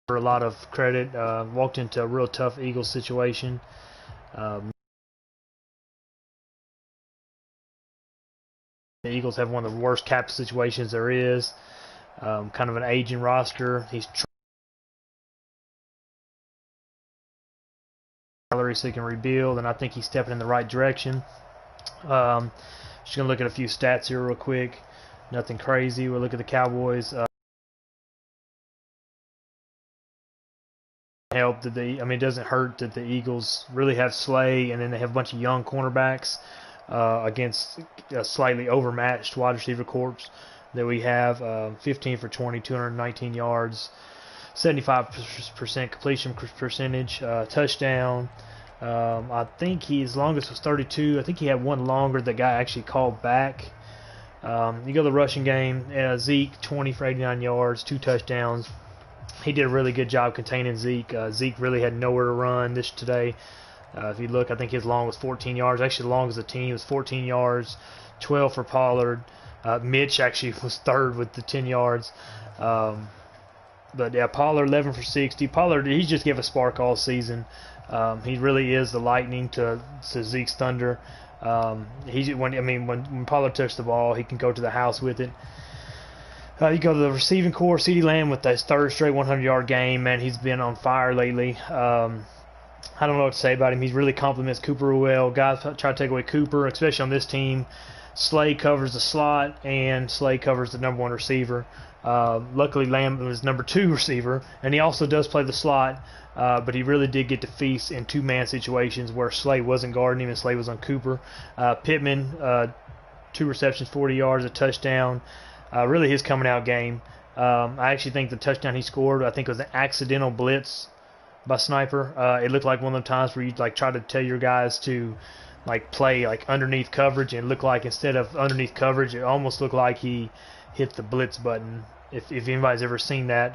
for a lot of credit. Walked into a real tough Eagles situation. The Eagles have one of the worst cap situations there is. Kind of an aging roster. He's salary so he can rebuild, and I think he's stepping in the right direction. Just gonna look at a few stats here real quick. Nothing crazy. We'll look at the Cowboys. Help that it doesn't hurt that the Eagles really have Slay, and then they have a bunch of young cornerbacks against a slightly overmatched wide receiver corps that we have. 15 for 20, 219 yards, 75% completion percentage, touchdown. I think his longest was 32. I think he had one longer. The guy actually called back. You go to the rushing game. Zeke, 20 for 89 yards, 2 touchdowns. He did a really good job containing Zeke. Zeke really had nowhere to run today. If you look, I think his long was 14 yards. Actually, the longest of the team was 14 yards, 12 for Pollard. Mitch actually was third with the 10 yards. But yeah, Pollard 11 for 60. Pollard, he just gave a spark all season. He really is the lightning to Zeke's thunder. When Pollard touched the ball, he can go to the house with it. You go to the receiving core, CeeDee Lamb with his third straight 100-yard game. Man, he's been on fire lately. I don't know what to say about him. He really complements Cooper well. Guys try to take away Cooper, especially on this team. Slay covers the slot, and Slay covers the number 1 receiver. Luckily, Lamb was number 2 receiver, and he also does play the slot, but he really did get to feast in 2-man situations where Slay wasn't guarding him and Slay was on Cooper. Pittman, 2 receptions, 40 yards, a touchdown. Really his coming out game. I actually think the touchdown he scored, I think it was an accidental blitz by Sniper. It looked like one of the times where you try to tell your guys to play underneath coverage, and it looked like instead of underneath coverage, it almost looked like he hit the blitz button. If anybody's ever seen that,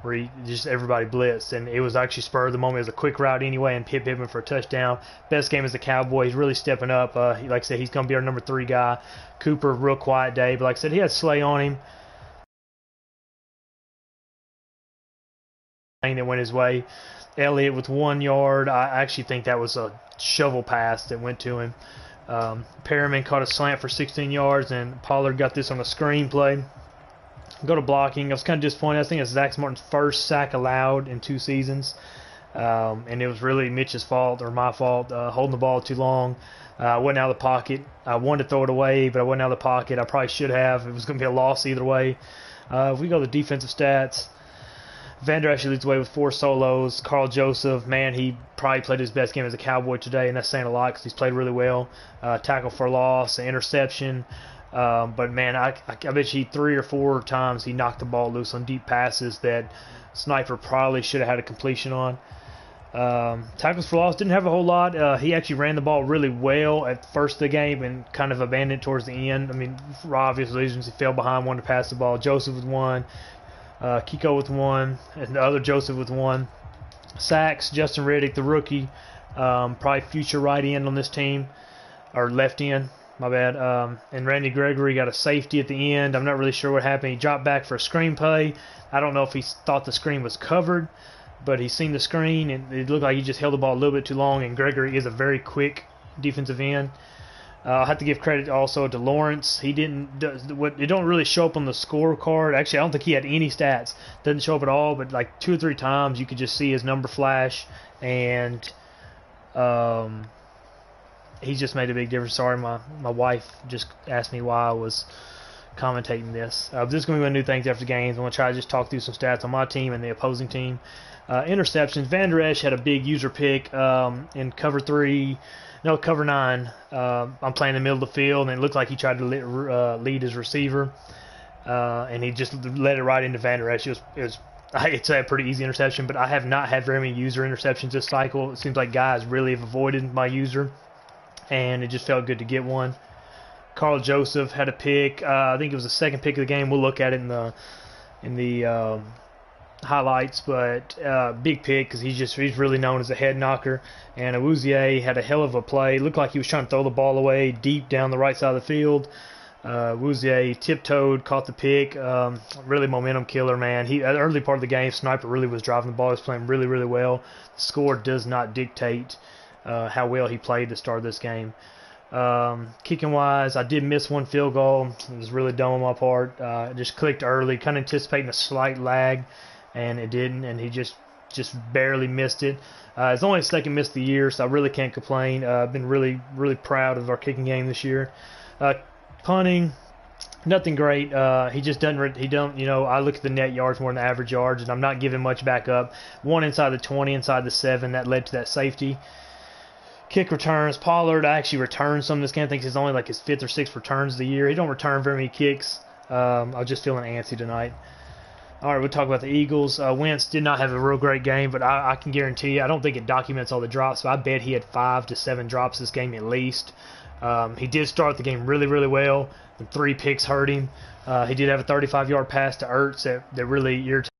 where everybody blitzed, and it was actually spur of the moment. It was a quick route anyway, and Pittman for a touchdown. Best game as the Cowboys, really stepping up. Like I said, he's going to be our number 3 guy. Cooper, real quiet day, but like I said, he had Slay on him. That went his way. Elliott with 1 yard. I actually think that was a shovel pass that went to him. Perriman caught a slant for 16 yards, and Pollard got this on a screen play. Go to blocking. I was kind of disappointed. I think it's Zach Martin's first sack allowed in 2 seasons. And it was really Mitch's fault, or my fault, holding the ball too long. I wasn't out of the pocket. I wanted to throw it away, but I wasn't out of the pocket. I probably should have. It was going to be a loss either way. If we go to the defensive stats, Vander actually leads the way with 4 solos. Carl Joseph, man, he probably played his best game as a Cowboy today, and that's saying a lot because he's played really well. Tackle for loss, an interception. But man, I bet you 3 or 4 times he knocked the ball loose on deep passes that Sniper probably should have had a completion on. Tackles for loss, didn't have a whole lot. He actually ran the ball really well at first of the game and kind of abandoned it towards the end. For obvious reasons, he fell behind, wanted to pass the ball. Joseph with 1. Kiko with 1, and the other Joseph with 1. Sacks, Justin Riddick, the rookie, probably future right end on this team, or left end, my bad. And Randy Gregory got a safety at the end. I'm not really sure what happened. He dropped back for a screen play. I don't know if he thought the screen was covered, but he seen the screen, and it looked like he just held the ball a little bit too long, and Gregory is a very quick defensive end. I'll have to give credit also to Lawrence. It don't really show up on the scorecard. Actually, I don't think he had any stats. Doesn't show up at all, but 2 or 3 times you could just see his number flash, and he just made a big difference. Sorry, my wife just asked me why I was commentating this. This is going to be one of the new things after games. I'm going to try to just talk through some stats on my team and the opposing team. Interceptions. Van Der Esch had a big user pick in cover 9. I'm playing in the middle of the field, and it looked like he tried to lead his receiver, and he just let it right into Van Der Esch. It's a pretty easy interception, but I have not had very many user interceptions this cycle. It seems like guys really have avoided my user, and it just felt good to get one. Carl Joseph had a pick. I think it was the second pick of the game. We'll look at it in the highlights, but big pick because he's really known as a head knocker. And Awuzie had a hell of a play. Looked like he was trying to throw the ball away deep down the right side of the field. Wouzier tiptoed, caught the pick. Really momentum killer, man. At the early part of the game, Sniper really was driving the ball. He was playing really, really well. The score does not dictate how well he played to start this game. Kicking wise, I did miss one field goal. It was really dumb on my part. I just clicked early, kind of anticipating a slight lag, and it didn't, and he just barely missed it. It's only his second miss of the year, so I really can't complain. I've been really, really proud of our kicking game this year. Punting, nothing great. He just doesn't. He don't. I look at the net yards more than the average yards, and I'm not giving much back up. One inside the 20, inside the 7. That led to that safety. Kick returns. Pollard actually returned some of this game. I think it's only like his 5th or 6th returns of the year. He don't return very many kicks. I was just feeling antsy tonight. All right, we'll talk about the Eagles. Wentz did not have a real great game, but I can guarantee you, I don't think it documents all the drops, but I bet he had 5 to 7 drops this game at least. He did start the game really, really well. The 3 picks hurt him. He did have a 35-yard pass to Ertz that really irritated.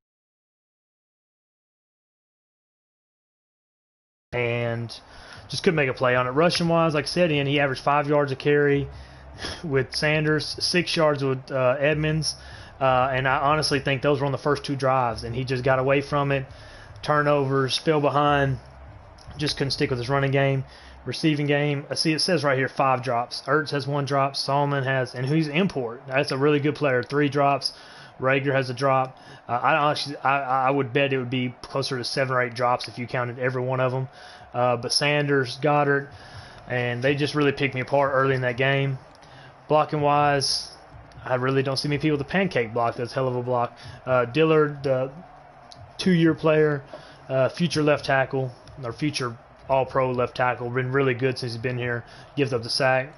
And just couldn't make a play on it. Rushing-wise, like I said, he averaged 5 yards a carry with Sanders, 6 yards with Edmonds. And I honestly think those were on the first 2 drives, and he just got away from it. Turnovers, fell behind, just couldn't stick with his running game. Receiving game, see, it says right here 5 drops. Ertz has 1 drop. Solomon has, and who's import? That's a really good player. 3 drops. Rager has a drop. I would bet it would be closer to 7 or 8 drops if you counted every one of them. But Sanders, Goddard, and they just really picked me apart early in that game. Blocking wise, I really don't see many people with a pancake block. That's a hell of a block. Dillard, the 2-year player, future left tackle, or future all-pro left tackle, been really good since he's been here. Gives up the sack.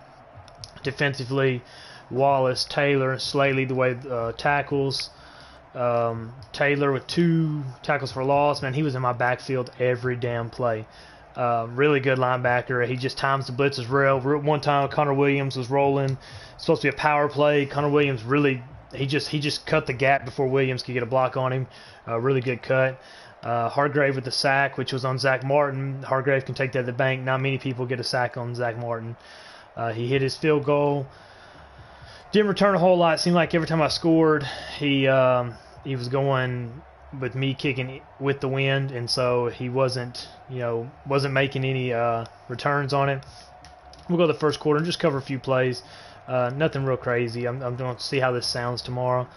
Defensively, Wallace, Taylor, Slaley, the way tackles. Taylor with 2 tackles for loss. Man, he was in my backfield every damn play. Really good linebacker. He just times the blitzes real. One time, Connor Williams was rolling. Supposed to be a power play. Connor Williams really, he just cut the gap before Williams could get a block on him. Really good cut. Hargrave with the sack, which was on Zach Martin. Hargrave can take that to the bank. Not many people get a sack on Zach Martin. He hit his field goal. Didn't return a whole lot. It seemed like every time I scored, he was going with me kicking with the wind, and so he wasn't making any returns on it. We'll go to the first quarter and just cover a few plays. Nothing real crazy. I'm going to see how this sounds tomorrow.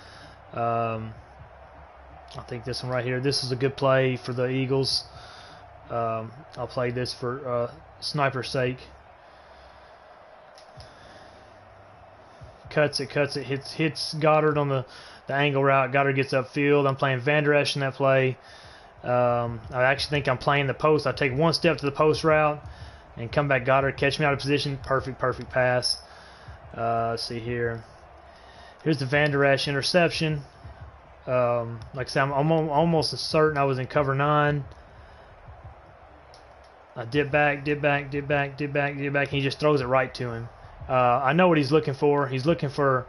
I think this one right here. This is a good play for the Eagles. I'll play this for Sniper's sake. Cuts it, hits Goddard on the angle route. Goddard gets upfield. I'm playing Van Der Esch in that play. I actually think I'm playing the post. I take 1 step to the post route and come back Goddard, catch me out of position. Perfect pass. Let's see here. Here's the Van Der Esch interception. Like I said, I'm almost certain I was in cover 9. I dip back. He just throws it right to him. I know what he's looking for. He's looking for.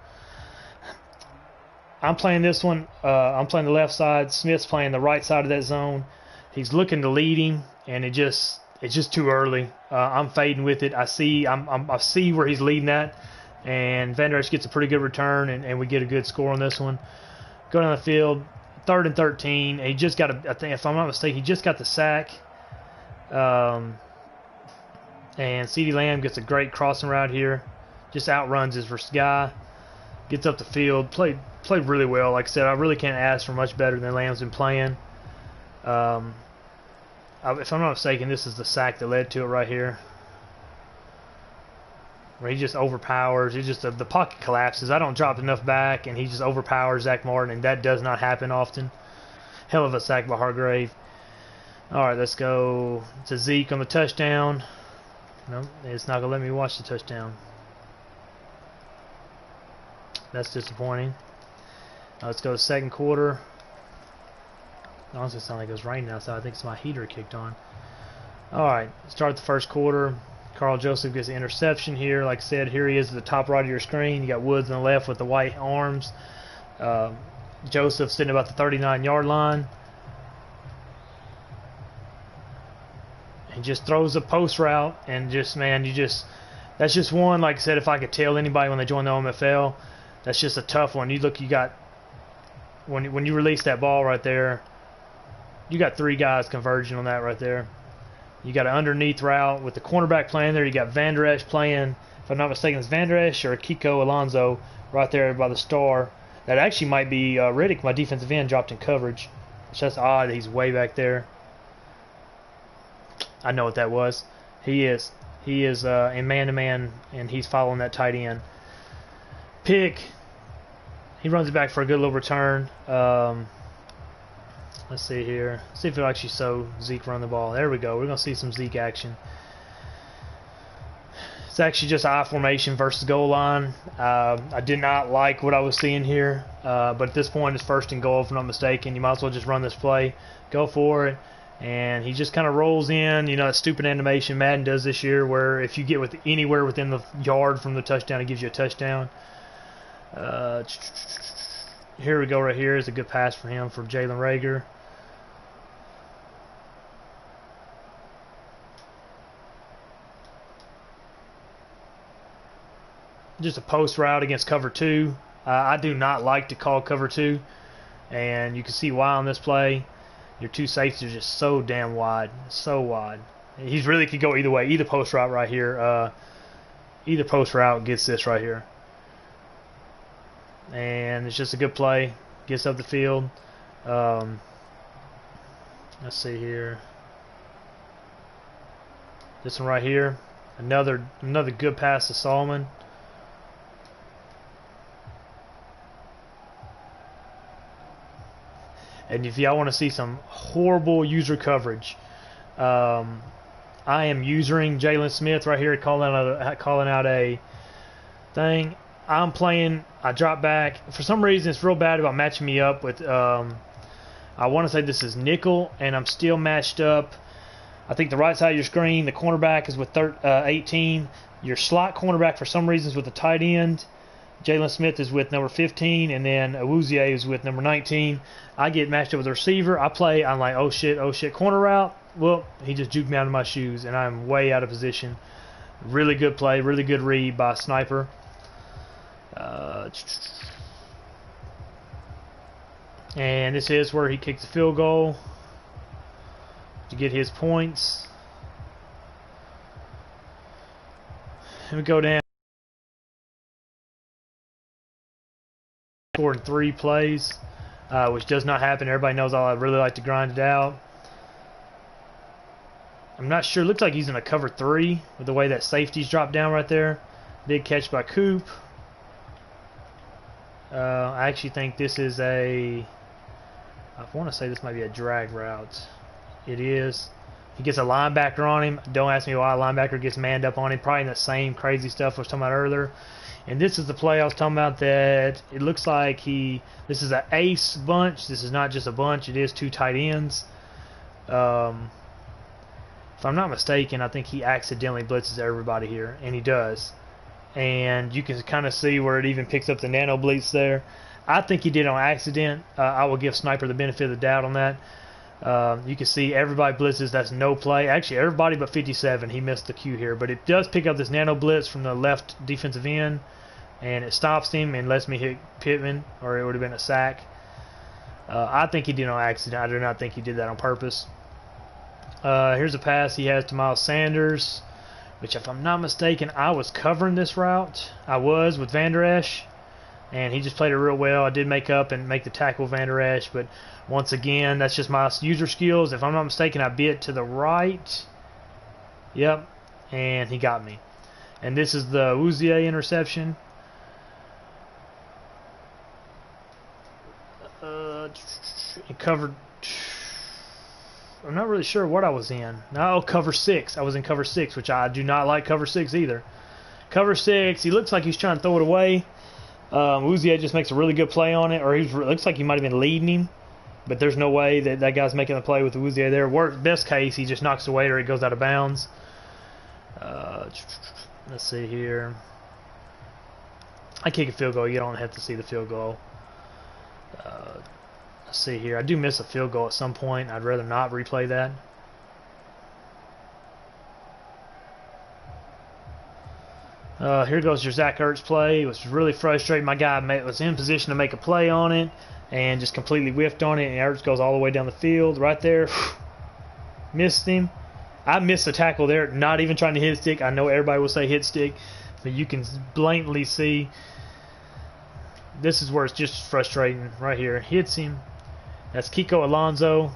I'm playing this one. I'm playing the left side. Smith's playing the right side of that zone. He's looking to lead him, and it's just too early. I'm fading with it. I see where he's leading at, and Van Der Esch gets a pretty good return, and we get a good score on this one. Go down the field, 3rd and 13. He just got I think, if I'm not mistaken, he just got the sack. And CeeDee Lamb gets a great crossing route here. Just outruns his guy. Gets up the field. Played really well. Like I said, I really can't ask for much better than Lamb's been playing. If I'm not mistaken, this is the sack that led to it right here. Where he just overpowers. The pocket collapses. I don't drop enough back, and he just overpowers Zach Martin, and that does not happen often. Hell of a sack by Hargrave. All right, let's go to Zeke on the touchdown. No, it's not going to let me watch the touchdown. That's disappointing. Let's go to second quarter. Honestly, it sounds like it was raining outside. I think it's my heater kicked on. All right, start the first quarter. Carl Joseph gets an interception here. Like I said, here he is at the top right of your screen. You got Woods on the left with the white arms. Joseph sitting about the 39-yard line. He just throws a post route, and just, man, That's just one, like I said, if I could tell anybody when they join the OMFL, that's just a tough one. You got, when you release that ball right there, you got 3 guys converging on that right there. You got an underneath route with the cornerback playing there. You got Van Der Esch playing, if I'm not mistaken, it's Van Der Esch or Kiko Alonso right there by the star. That actually might be Riddick, my defensive end, dropped in coverage. Which that's odd. He's way back there. I know what that was. He is in man-to-man, and he's following that tight end. Pick. He runs it back for a good little return. Let's see here. See if it'll actually show Zeke run the ball. There we go. We're going to see some Zeke action. It's actually just I formation versus goal line. I did not like what I was seeing here, but at this point it's 1st and goal if I'm not mistaken. You might as well just run this play. Go for it. And he just kind of rolls in. You know, that stupid animation Madden does this year where if you get anywhere within the yard from the touchdown, it gives you a touchdown. Here we go right here. Is a good pass for him for Jalen Reagor. Just a post route against cover 2. I do not like to call cover 2, and you can see why on this play. Your 2 safeties are just so damn wide, so wide. He really could go either way. Either post route right here. Either post route gets this right here, and it's just a good play. Gets up the field. Let's see here. This one right here. Another good pass to Solomon. And if y'all want to see some horrible user coverage, I am using Jalen Smith right here, calling out a thing. I'm playing. I drop back. For some reason, it's real bad about matching me up with. I want to say this is nickel, and I'm still matched up. I think the right side of your screen, the cornerback is with 18. Your slot cornerback, for some reason, is with the tight end. Jalen Smith is with number 15, and then Awuzie is with number 19. I get matched up with the receiver. I'm like, oh shit, corner route. Well, he just juked me out of my shoes, and I'm way out of position. Really good play, really good read by Sniper. And this is where he kicked the field goal to get his points. And we go down. Scored 3 plays, which does not happen. Everybody knows I really like to grind it out. I'm not sure. Looks like he's in a cover 3 with the way that safety's dropped down right there. Big catch by Coop. I actually think this is I want to say this might be a drag route. It is. He gets a linebacker on him. Don't ask me why a linebacker gets manned up on him. Probably in the same crazy stuff I was talking about earlier. And this is the play I was talking about that it looks like this is an ace bunch. This is not just a bunch. It is 2 tight ends. If I'm not mistaken, I think he accidentally blitzes everybody here, and he does. And you can kind of see where it even picks up the nano blitz there. I think he did on accident. I will give Sniper the benefit of the doubt on that. You can see everybody blitzes. That's no play. Actually, everybody but 57. He missed the cue here. But it does pick up this nano blitz from the left defensive end, and it stops him and lets me hit Pittman, or it would have been a sack. I think he did on accident. I do not think he did that on purpose. Here's a pass he has to Miles Sanders, which, if I'm not mistaken, I was covering this route. I was with Van Der Esch, and he just played it real well. I did make up and make the tackle with Van Der Esch, but once again, that's just my user skills. If I'm not mistaken, I bit to the right. Yep, and he got me. And this is the Awuzie interception. It covered. I'm not really sure what I was in. No, cover 6. I was in cover 6, which I do not like cover 6 either. Cover 6. He looks like he's trying to throw it away. Awuzie just makes a really good play on it, or it looks like he might have been leading him, but there's no way that guy's making the play with Awuzie there. Best case, he just knocks it away or it goes out of bounds. Let's see here. I kick a field goal. You don't have to see the field goal. Let's see here. I do miss a field goal at some point. I'd rather not replay that. Here goes your Zach Ertz play. It was really frustrating. My guy was in position to make a play on it and just completely whiffed on it, and Ertz goes all the way down the field right there. Missed him. I missed a tackle there, not even trying to hit stick. I know everybody will say hit stick, but you can blatantly see this is where it's just frustrating right here. Hits him. That's Kiko Alonso,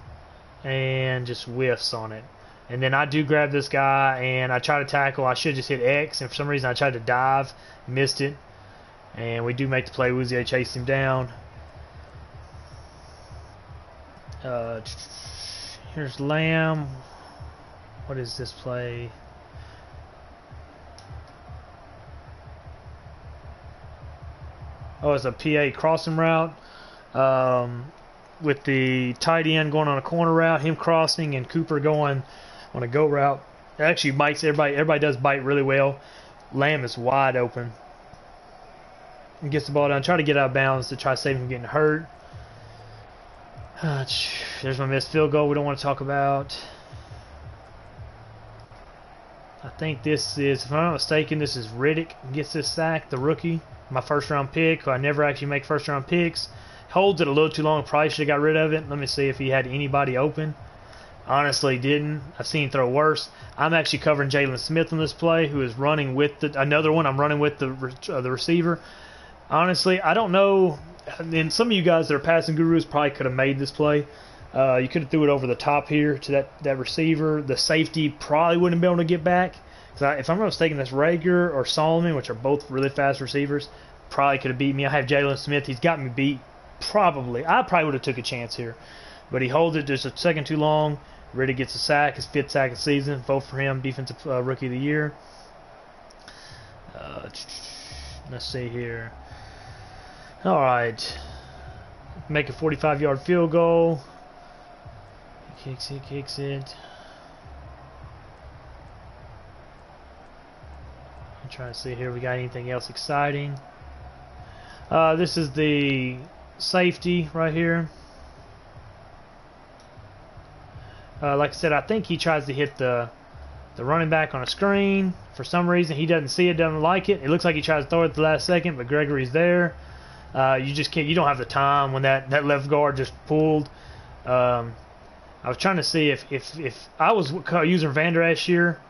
and just whiffs on it. And then I do grab this guy, and I try to tackle. I should just hit X, and for some reason I tried to dive, missed it. And we do make the play. Woozier chased him down. Here's Lamb. What is this play? Oh, it's a PA crossing route. With the tight end going on a corner route, him crossing, and Cooper going on a go route. It actually bites everybody. Everybody does bite really well. Lamb is wide open. And gets the ball down. Try to get out of bounds to try to save him from getting hurt. There's my missed field goal we don't want to talk about. I think this is, if I'm not mistaken, this is Riddick gets this sack, the rookie. My first round pick, who I never actually make first round picks. Holds it a little too long. Probably should have got rid of it. Let me see if he had anybody open. Honestly, didn't. I've seen him throw worse. I'm actually covering Jalen Smith on this play, who is running with another one. I'm running with the receiver. Honestly, I don't know. And some of you guys that are passing gurus probably could have made this play. You could have threw it over the top here to that receiver. The safety probably wouldn't be able to get back. If I'm not mistaken, that's Rager or Solomon, which are both really fast receivers. Probably could have beat me. I have Jalen Smith. He's got me beat. Probably. I probably would have took a chance here. But he holds it just a second too long. Riddick gets a sack, his 5th sack of the season. Vote for him, Defensive Rookie of the Year. Let's see here. All right. Make a 45-yard field goal. Kicks it. I'm trying to see here. We got anything else exciting? This is the safety right here. Like I said, I think he tries to hit the running back on a screen. For some reason, he doesn't see it, doesn't like it. It looks like he tries to throw it at the last second, but Gregory's there. You just can't. You don't have the time when that left guard just pulled. I was trying to see if I was using Vander Esch here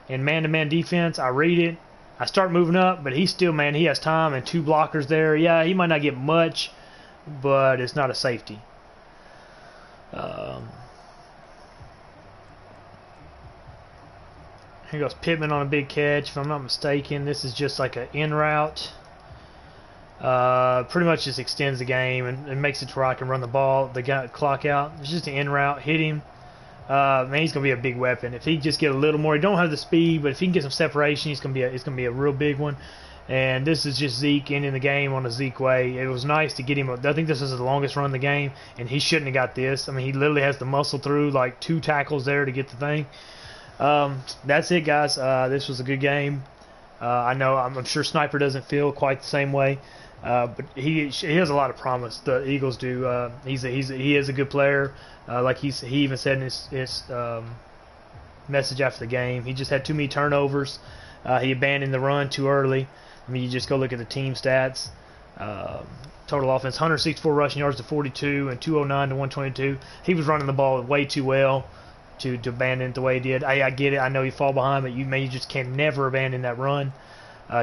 in man-to-man defense. I read it. I start moving up, but he's still, man, he has time and 2 blockers there. Yeah, he might not get much, but it's not a safety. Here goes Pittman on a big catch. If I'm not mistaken, this is just like an in route. Pretty much just extends the game and makes it to where I can run the ball, the clock out. It's just an in route. Hit him. Man, he's gonna be a big weapon. If he just get a little more, he don't have the speed, but if he can get some separation, it's gonna be a real big one. And this is just Zeke ending the game on a Zeke way. It was nice to get him. I think this is the longest run of the game, and he shouldn't have got this. I mean, he literally has to muscle through like 2 tackles there to get the thing. That's it, guys. This was a good game. I know I'm sure Sniper doesn't feel quite the same way, but he has a lot of promise. The Eagles do. He is a good player. Like he even said in his message after the game, he just had too many turnovers. He abandoned the run too early. I mean, you just go look at the team stats. Total offense: 164 rushing yards to 42 and 209 to 122. He was running the ball way too well to abandon it the way he did. I get it. I know you fall behind, but you just can never abandon that run.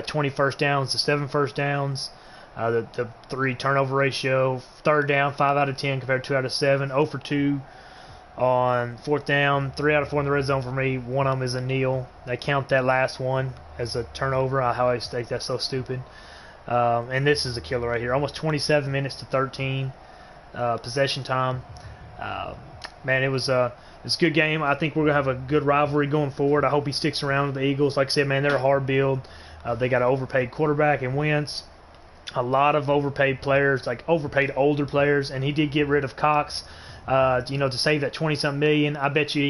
20 first downs to 7 first downs. The 3 turnover ratio. 3rd down, 5 out of 10 compared to 2 out of 7. 0 for 2 on 4th down. 3 out of 4 in the red zone for me. One of them is a kneel. They count that last one as a turnover. I always think that's so stupid. And this is a killer right here. Almost 27 minutes to 13 possession time. Man, it was a good game. I think we're going to have a good rivalry going forward. I hope he sticks around with the Eagles. Like I said, man, they're a hard build. They got an overpaid quarterback in Wentz. A lot of overpaid players, like overpaid older players, and he did get rid of Cox, to save that 20-something million. I bet you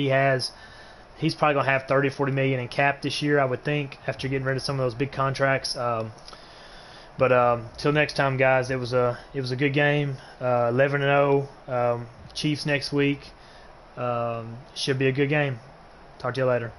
he's probably going to have 30 or 40 million in cap this year, I would think, after getting rid of some of those big contracts. But till next time, guys, it was a good game. 11-0. Chiefs next week. Should be a good game. Talk to you later.